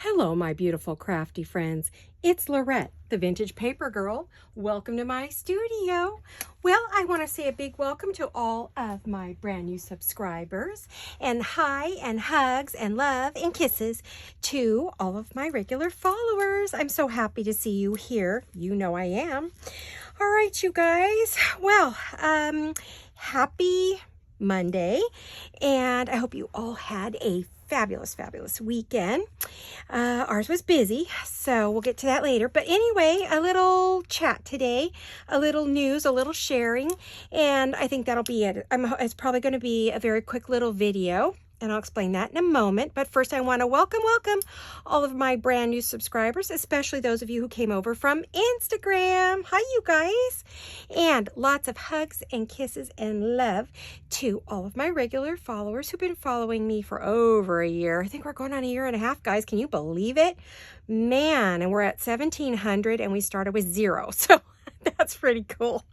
Hello, my beautiful crafty friends. It's Laurette, the Vintage Paper Girl. Welcome to my studio. Well, I want to say a big welcome to all of my brand new subscribers, and hi and hugs and love and kisses to all of my regular followers. I'm so happy to see you here. You know I am. All right, you guys. Well, happy Monday, and I hope you all had a fabulous weekend. Ours was busy, so we'll get to that later. But anyway, a little chat today, a little news, a little sharing, and I think that'll be it. It's probably going to be a very quick little video, and I'll explain that in a moment. But first, I want to welcome all of my brand new subscribers, especially those of you who came over from Instagram. Hi, you guys. And lots of hugs and kisses and love to all of my regular followers who've been following me for over a year. I think we're going on a year and a half, guys. Can you believe it? Man, and we're at 1,700 and we started with 0. So that's pretty cool.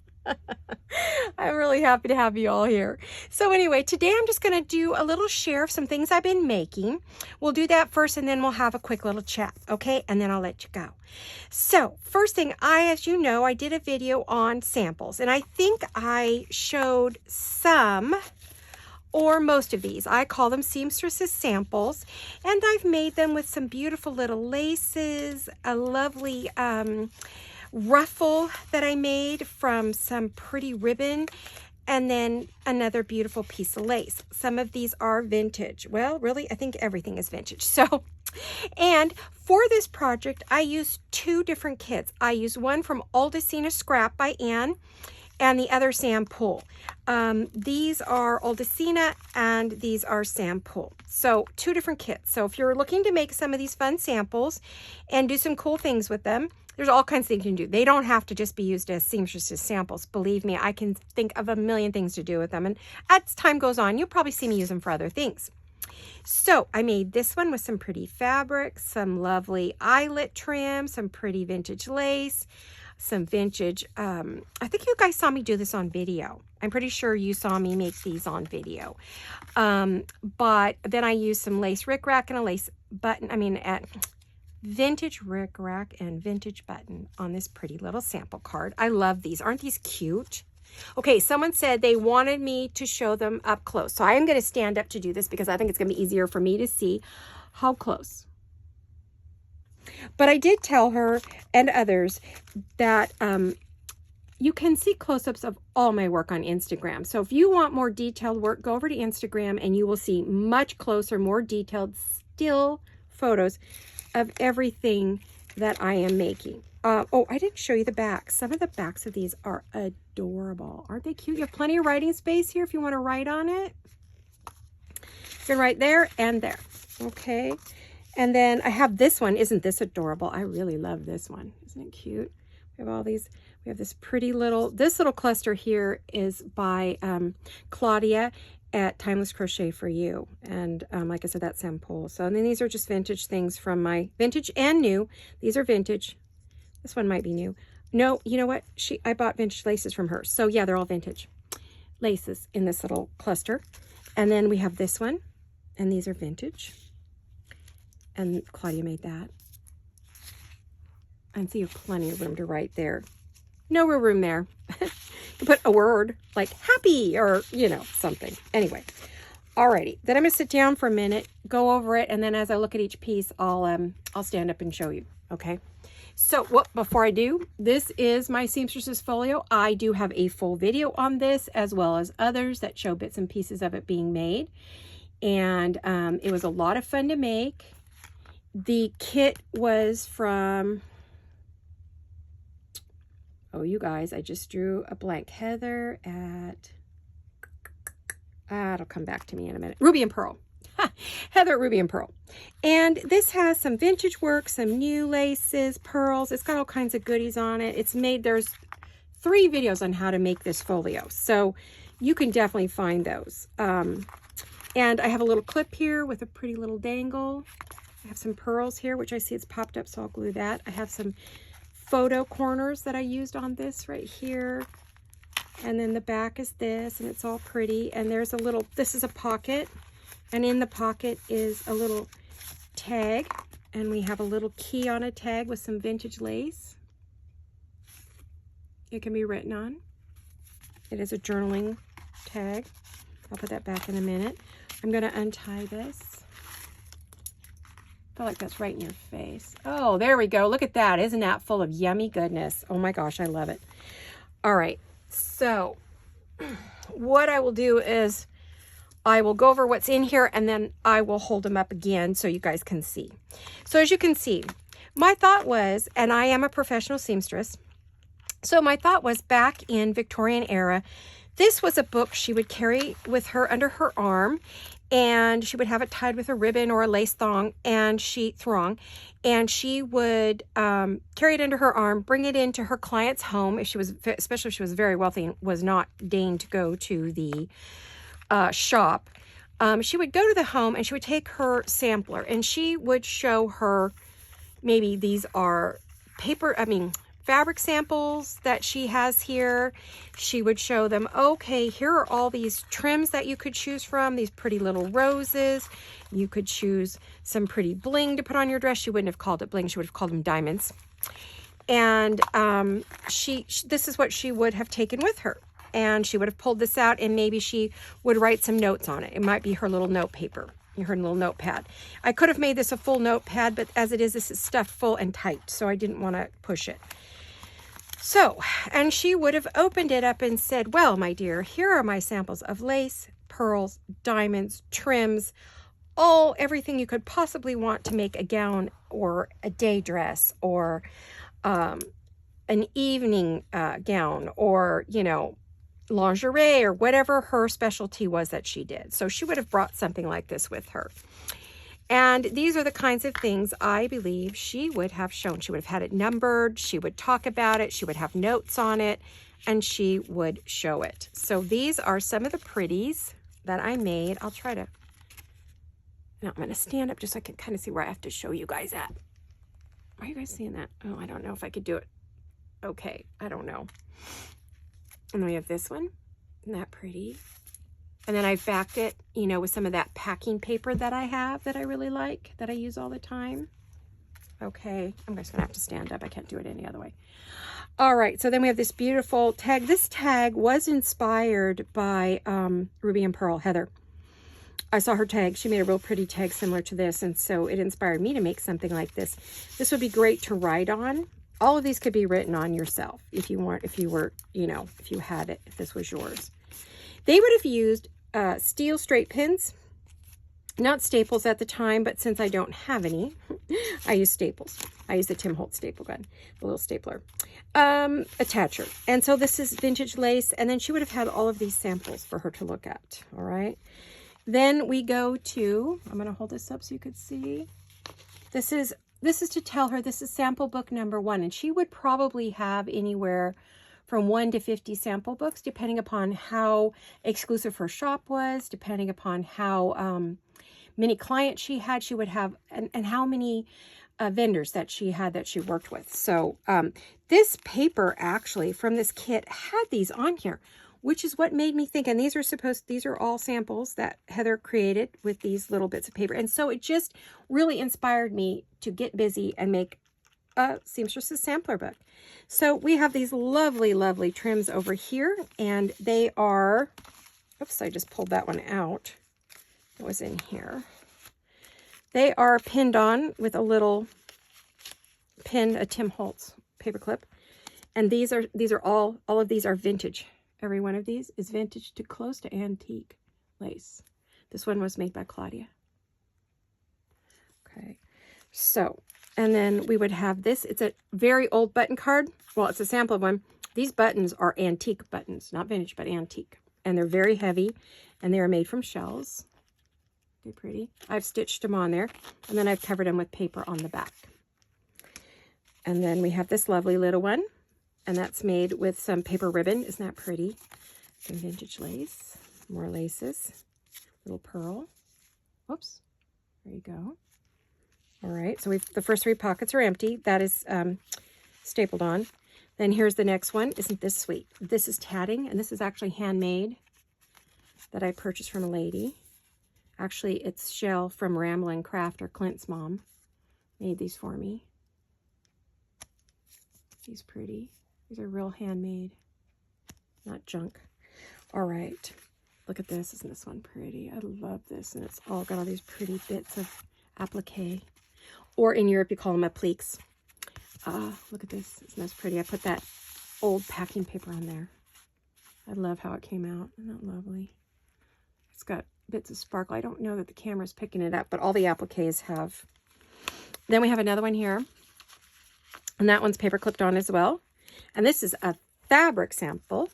I'm really happy to have you all here. So anyway, today I'm just going to do a little share of some things I've been making. We'll do that first and then we'll have a quick little chat, okay? And then I'll let you go. So first thing, as you know, I did a video on samples, and I think I showed some or most of these. I call them Seamstress samples, and I've made them with some beautiful little laces, a lovely ruffle that I made from some pretty ribbon, and then another beautiful piece of lace. Some of these are vintage. Well, really, I think everything is vintage. So, and for this project, I used 2 different kits. I used one from Aldecina Scrap by Anne, and the other Sam Pool. These are Aldecina and these are Sam Pool. So 2 different kits. So if you're looking to make some of these fun samples and do some cool things with them, there's all kinds of things you can do. They don't have to just be used as seamstress samples. Believe me, I can think of a million things to do with them. And as time goes on, you'll probably see me use them for other things. So I made this one with some pretty fabric, some lovely eyelet trim, some pretty vintage lace, some vintage, I think you guys saw me do this on video. I'm pretty sure you saw me make these on video. But then I used some lace rickrack and a lace button, vintage rickrack and vintage button on this pretty little sample card. I love these. Aren't these cute? Okay, someone said they wanted me to show them up close. So I am going to stand up to do this because I think it's going to be easier for me to see how close. But I did tell her and others that you can see close-ups of all my work on Instagram. So if you want more detailed work, go over to Instagram and you will see much closer, more detailed still photos of everything that I am making. Oh, I didn't show you the backs. Some of the backs of these are adorable. Aren't they cute? You have plenty of writing space here if you want to write on it. You can write there and there. Okay. And then I have this one. Isn't this adorable? I really love this one. Isn't it cute? We have all these. We have this pretty little, this little cluster here is by Claudia at Timeless Crochet for You. And like I said, that's Sam Pool. So, and then these are just vintage things from my vintage and new. These are vintage. This one might be new. No, you know what? I bought vintage laces from her. So yeah, they're all vintage laces in this little cluster. And then we have this one, and these are vintage. And Claudia made that. And so you have plenty of room to write there. No real room there. You put a word like happy or, you know, something. Anyway, alrighty. Then I'm going to sit down for a minute, go over it, and then as I look at each piece, I'll stand up and show you. Okay. So before I do, this is my Seamstress folio. I do have a full video on this as well as others that show bits and pieces of it being made. And it was a lot of fun to make. The kit was from, oh, you guys, I just drew a blank. Heather at, it'll come back to me in a minute. Ruby and Pearl. Heather, Ruby and Pearl. And this has some vintage work, some new laces, pearls. It's got all kinds of goodies on it. It's made, there's 3 videos on how to make this folio. So you can definitely find those. And I have a little clip here with a pretty little dangle. I have some pearls here, which I see it's popped up, so I'll glue that. I have some photo corners that I used on this right here. And then the back is this, and it's all pretty. And there's a little, this is a pocket. And in the pocket is a little tag And we have a little key on a tag with some vintage lace. It can be written on. It is a journaling tag. I'll put that back in a minute. I'm going to untie this. I feel like that's right in your face. Oh, there we go. Look at that. Isn't that full of yummy goodness? Oh my gosh, I love it. All right. So what I will do is I will go over what's in here and then I will hold them up again so you guys can see. So as you can see, my thought was, and I am a professional seamstress, so my thought was back in Victorian era, this was a book she would carry with her under her arm, and she would have it tied with a ribbon or a lace thong, and she would carry it under her arm, bring it into her client's home, if she was, especially if she was very wealthy and was not deigned to go to the shop. She would go to the home and she would take her sampler and she would show her, maybe these are fabric samples that she has here. She would show them, okay, here are all these trims that you could choose from, these pretty little roses. You could choose some pretty bling to put on your dress. She wouldn't have called it bling, she would have called them diamonds. And this is what she would have taken with her. And she would have pulled this out and maybe she would write some notes on it. It might be her little note paper, her little notepad. I could have made this a full notepad, but as it is, this is stuffed full and tight, so I didn't want to push it. So, and she would have opened it up and said, well, my dear, here are my samples of lace, pearls, diamonds, trims, everything you could possibly want to make a gown or a day dress or an evening gown or, lingerie or whatever her specialty was that she did. So she would have brought something like this with her. And these are the kinds of things I believe she would have shown. She would have had it numbered. She would talk about it. She would have notes on it and she would show it. So these are some of the pretties that I made. I'll try to, now I'm going to stand up just so I can kind of see where I have to show you guys at. Are you guys seeing that? Oh, I don't know if I could do it. Okay. I don't know. And then we have this one. Isn't that pretty? And then I backed it, with some of that packing paper that I have that I really like, that I use all the time. Okay, I'm just going to have to stand up. I can't do it any other way. All right, so then we have this beautiful tag. This tag was inspired by Ruby and Pearl, Heather. I saw her tag. She made a real pretty tag similar to this, and so it inspired me to make something like this. This would be great to write on. All of these could be written on yourself if you had it, if this was yours. They would have used steel straight pins, not staples at the time, but since I don't have any, I use staples. I use the Tim Holtz staple gun, the little stapler, attacher. And so this is vintage lace, and then she would have had all of these samples for her to look at, all right? Then we go to, I'm going to hold this up so you could see. This is to tell her this is sample book number 1, and she would probably have anywhere from 1 to 50 sample books, depending upon how exclusive her shop was, depending upon how many clients she had, she would have, and how many vendors that she had that she worked with. So this paper actually from this kit had these on here, which is what made me think, and these are all samples that Heather created with these little bits of paper. And so it just really inspired me to get busy and make a Seamstress's sampler book. So we have these lovely, lovely trims over here, and they are, oops, I just pulled that one out. It was in here. They are pinned on with a little pin, a Tim Holtz paper clip. And these are all of these are vintage. Every one of these is vintage to close to antique lace. This one was made by Claudia. Okay, so, and then we would have this. It's a very old button card. Well, it's a sample of one. These buttons are antique buttons, not vintage, but antique. And they're very heavy, and they are made from shells. They're pretty. I've stitched them on there, and then I've covered them with paper on the back. And then we have this lovely little one, and that's made with some paper ribbon. Isn't that pretty? Some vintage lace, more laces, little pearl. Whoops, there you go. All right, so the first 3 pockets are empty. That is stapled on. Then here's the next one. Isn't this sweet? This is tatting, and this is actually handmade that I purchased from a lady. Actually, it's Shell from Ramblin' Craft, or Clint's mom. made these for me. These pretty. These are real handmade, not junk. All right, look at this. Isn't this one pretty? I love this, and it's all got all these pretty bits of applique, or in Europe you call them appliques. Look at this. Isn't this pretty? I put that old packing paper on there. I love how it came out. Isn't that lovely? It's got bits of sparkle. I don't know that the camera's picking it up, but all the appliques have. Then we have another one here, and that one's paper clipped on as well. And this is a fabric sample.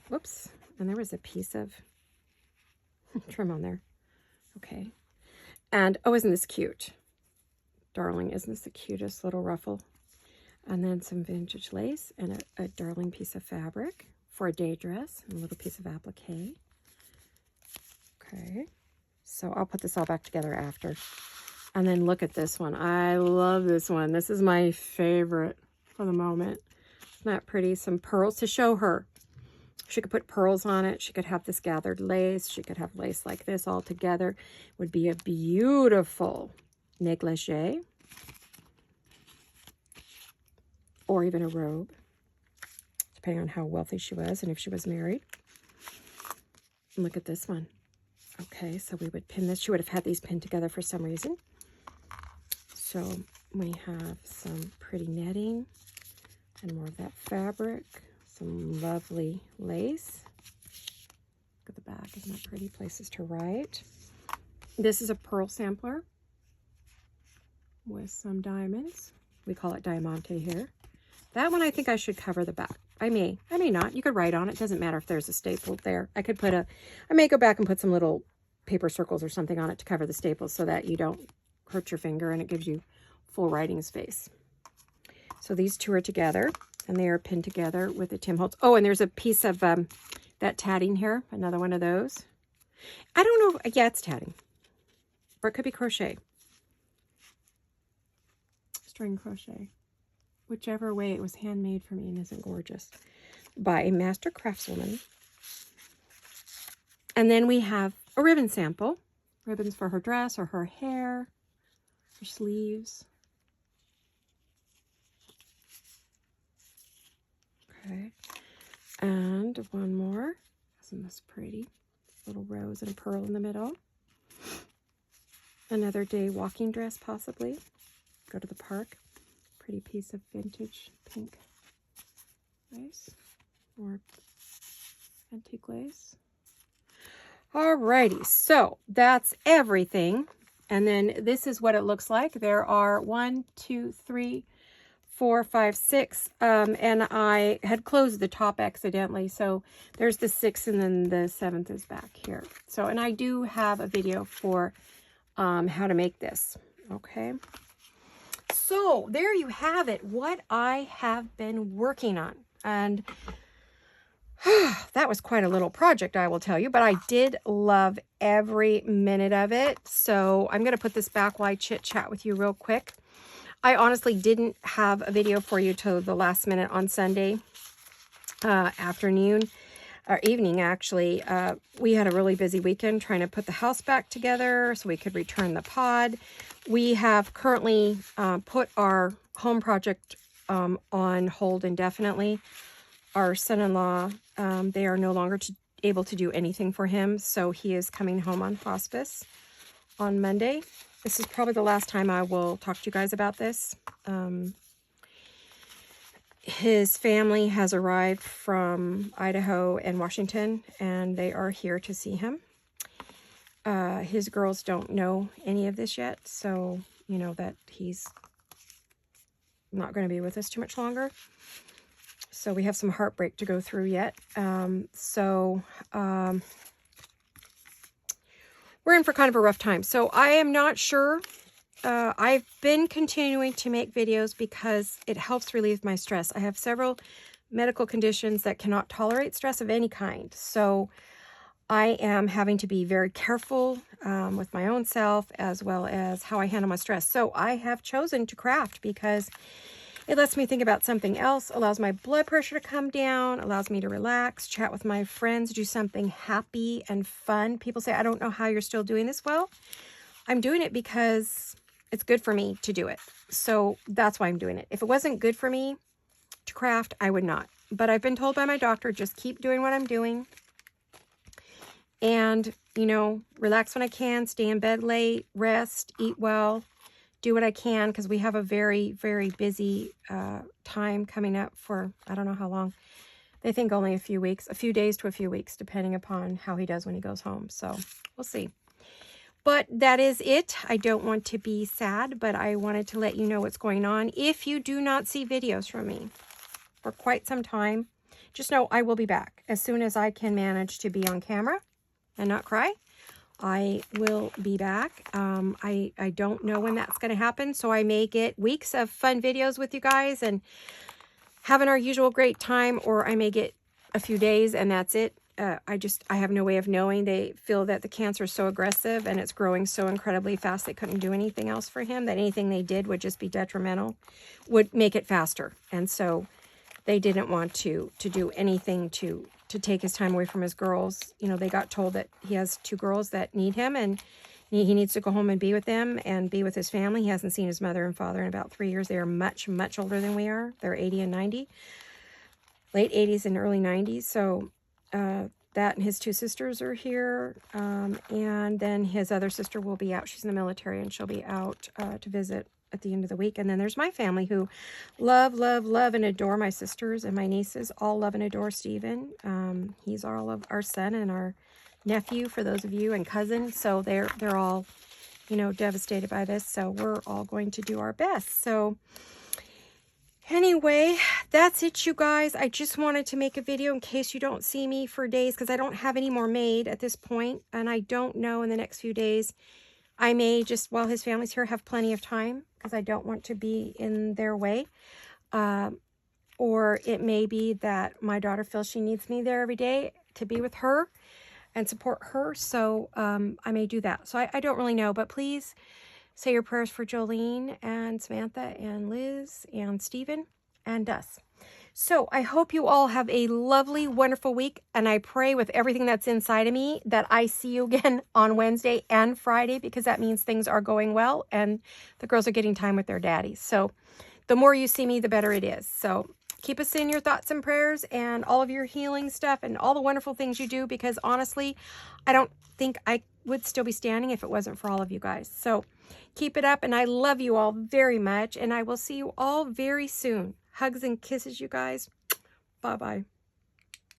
Whoops. And there was a piece of trim on there. Okay. And, oh, isn't this cute? Darling, isn't this the cutest little ruffle? And then some vintage lace and a darling piece of fabric for a day dress and a little piece of applique. Okay. So I'll put this all back together after. And then look at this one. I love this one. This is my favorite for the moment. Isn't that pretty? Some pearls to show her. She could put pearls on it. She could have this gathered lace. She could have lace like this all together. It would be a beautiful negligee. Or even a robe, depending on how wealthy she was and if she was married. And look at this one. Okay, so we would pin this. She would have had these pinned together for some reason. So we have some pretty netting and more of that fabric. Some lovely lace. Look at the back. Isn't that pretty? Places to write. This is a pearl sampler with some diamonds. We call it diamante here. That one I think I should cover the back. I may not. You could write on it. Doesn't matter if there's a staple there. I may go back and put some little paper circles or something on it to cover the staples so that you don't hurt your finger and it gives you full writing space. So these two are together and they are pinned together with the Tim Holtz. Oh, and there's a piece of that tatting here. Another one of those. I don't know. Yeah, it's tatting. Or it could be crochet. String crochet. Whichever way, it was handmade for me and isn't gorgeous. By a master craftswoman. And then we have a ribbon sample. Ribbons for her dress or her hair. Her sleeves. Okay. And one more. Isn't this pretty? Little rose and pearl in the middle. Another day walking dress, possibly. Go to the park. Pretty piece of vintage pink lace or antique lace. Alrighty, so that's everything. And then this is what it looks like. There are 1, 2, 3, 4, 5, 6. And I had closed the top accidentally. So there's the 6th and then the 7th is back here. So, and I do have a video for how to make this. Okay. So there you have it, what I have been working on. And that was quite a little project, I will tell you, but I did love every minute of it. So I'm going to put this back while I chit chat with you real quick. I honestly didn't have a video for you till the last minute on Sunday afternoon. Or evening, actually. We had a really busy weekend trying to put the house back together so we could return the pod. We have currently put our home project on hold indefinitely. Our son-in-law, they are no longer able to do anything for him, so he is coming home on hospice on Monday. This is probably the last time I will talk to you guys about this. His family has arrived from Idaho and Washington, and they are here to see him. His girls don't know any of this yet, so you know that he's not going to be with us too much longer. So we have some heartbreak to go through yet. We're in for kind of a rough time. So I am not sure. I've been continuing to make videos because it helps relieve my stress. I have several medical conditions that cannot tolerate stress of any kind. So I am having to be very careful with my own self as well as how I handle my stress. So I have chosen to craft because it lets me think about something else, allows my blood pressure to come down, allows me to relax, chat with my friends, do something happy and fun. People say, I don't know how you're still doing this. Well, I'm doing it because it's good for me to do it. So that's why I'm doing it. If it wasn't good for me to craft, I would not. But I've been told by my doctor, just keep doing what I'm doing. And, you know, relax when I can, stay in bed late, rest, eat well, do what I can, because we have a very, very busy time coming up for, I don't know how long. They think only a few weeks, a few days to a few weeks, depending upon how he does when he goes home. So we'll see. But that is it. I don't want to be sad, but I wanted to let you know what's going on. If you do not see videos from me for quite some time, just know I will be back. As soon as I can manage to be on camera and not cry, I will be back. I don't know when that's going to happen, so I may get weeks of fun videos with you guys and having our usual great time, or I may get a few days and that's it. I have no way of knowing. They feel that the cancer is so aggressive and it's growing so incredibly fast they couldn't do anything else for him, that anything they did would just be detrimental, would make it faster. And so they didn't want to do anything to take his time away from his girls. You know, they got told that he has 2 girls that need him, and he needs to go home and be with them and be with his family. He hasn't seen his mother and father in about 3 years. They are much, much older than we are. They're 80 and 90, late 80s and early 90s. So that and his 2 sisters are here. And then his other sister will be out. She's in the military, and she'll be out to visit at the end of the week. And then there's my family who love, love, love, and adore my sisters and my nieces. All love and adore Stephen. He's all of our son and our nephew, for those of you, and cousin. So they're all, you know, devastated by this. So we're all going to do our best. So anyway, that's it, you guys. I just wanted to make a video in case you don't see me for days, because I don't have any more made at this point, and I don't know in the next few days. I may just, while his family's here, have plenty of time, because I don't want to be in their way. Or it may be that my daughter feels she needs me there every day to be with her and support her. So I may do that. So I don't really know, but please say your prayers for Jolene and Samantha and Liz and Stephen and us. So I hope you all have a lovely, wonderful week. And I pray with everything that's inside of me that I see you again on Wednesday and Friday, because that means things are going well and the girls are getting time with their daddies. So the more you see me, the better it is. So keep us in your thoughts and prayers and all of your healing stuff and all the wonderful things you do, because honestly, I don't think I would still be standing if it wasn't for all of you guys. So keep it up, and I love you all very much, and I will see you all very soon. Hugs and kisses, you guys. Bye-bye.